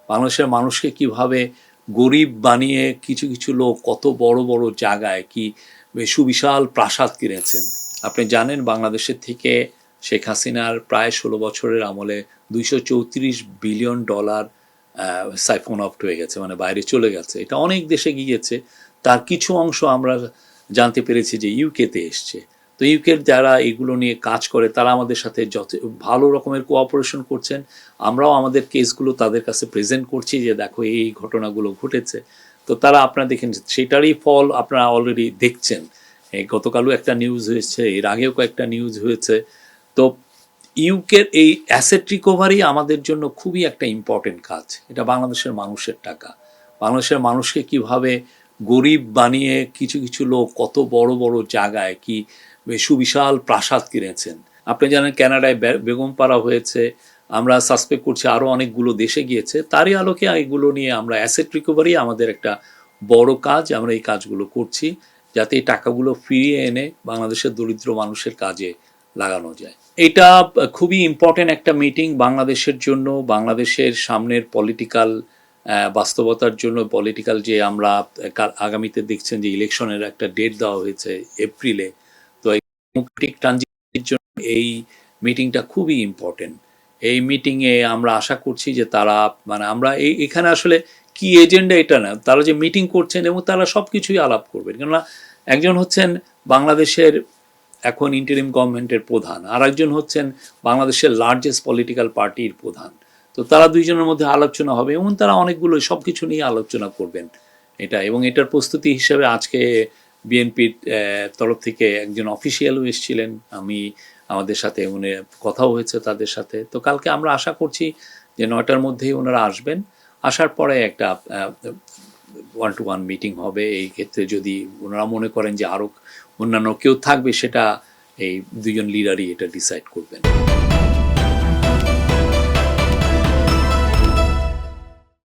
বাংলাদেশের মানুষকে কিভাবে গরিব বানিয়ে কিছু কিছু লোক কত বড় বড় জায়গায় কি সুবিশাল প্রাসাদ কিনেছেন। আপনি জানেন বাংলাদেশের থেকে শেখ হাসিনার প্রায় 16 বছরের আমলে $234 বিলিয়ন সাইফোন অফ হয়ে গেছে, মানে বাইরে চলে গেছে। এটা অনেক দেশে গিয়েছে। তার কিছু অংশ আমরা জানতে পেরেছি যে ইউকেতে এসছে। তো ইউকের যারা এগুলো নিয়ে কাজ করে তারা আমাদের সাথে যত ভালো রকমের কোঅপারেশন করছেন। আমরাও আমাদের কেসগুলো তাদের কাছে প্রেজেন্ট করছি যে দেখো এই ঘটনাগুলো ঘটেছে। তো তারা আপনারা দেখেন সেটারই ফল আপনারা অলরেডি দেখছেন। এই গতকালও একটা নিউজ হয়েছে, এর আগেও কয়েকটা নিউজ হয়েছে। তো ইউকের এই অ্যাসেট রিকভারি আমাদের জন্য খুবই একটা ইম্পর্টেন্ট কাজ। এটা বাংলাদেশের মানুষের টাকা। বাংলাদেশের মানুষকে কিভাবে গরিব বানিয়ে কিছু কিছু লোক কত বড় বড় জায়গায় কি সুবিশাল প্রাসাদ কিনেছেন। আপনি জানেন কানাডায় বেগমপাড়া হয়েছে, আমরা সাসপেক্ট করছি আরও অনেকগুলো দেশে গিয়েছে। তারই আলোকে এগুলো নিয়ে আমরা অ্যাসেট রিকভারি আমাদের একটা বড় কাজ, আমরা এই কাজগুলো করছি যাতে এই টাকাগুলো ফিরিয়ে এনে বাংলাদেশের দরিদ্র মানুষের কাজে লাগানো যায়। এটা খুবই ইম্পর্টেন্ট একটা মিটিং বাংলাদেশের জন্য, বাংলাদেশের সামনের পলিটিক্যাল বাস্তবতার জন্য। পলিটিক্যাল যে আমরা আগামীতে দেখছেন যে ইলেকশনের একটা ডেট দেওয়া হয়েছে এপ্রিলে, তো এই ডেমোক্রেটিক ট্রানজিশনের জন্য এই মিটিংটা খুবই ইম্পর্টেন্ট। এই মিটিংয়ে আমরা আশা করছি যে তারা মানে আমরা এখানে আসলে কি এজেন্ডা এটা না, তারা যে মিটিং করছেন এবং তারা সব কিছুই আলাপ করবেন। কেননা একজন হচ্ছেন বাংলাদেশের এখন ইন্টারিম গভর্নমেন্টের প্রধান, আর একজন হচ্ছেন বাংলাদেশের লার্জেস্ট পলিটিক্যাল পার্টির প্রধান। তো তারা দুইজনের মধ্যে আলোচনা হবে এবং তারা অনেকগুলো সব কিছু নিয়ে আলোচনা করবেন এটা। এবং এটার প্রস্তুতি হিসেবে আজকে বিএনপির তরফ থেকে একজন অফিসিয়ালও এসেছিলেন, আমাদের সাথে উনি কথাও হয়েছে তাদের সাথে। তো কালকে আমরা আশা করছি যে 9টার মধ্যেই ওনারা আসবেন। আসার পরে একটা 1-to-1 মিটিং হবে। এই ক্ষেত্রে যদি ওনারা মনে করেন যে আরও অন্যান্য কেউ থাকবে, সেটা এই দুজন লিডারই এটা ডিসাইড করবেন।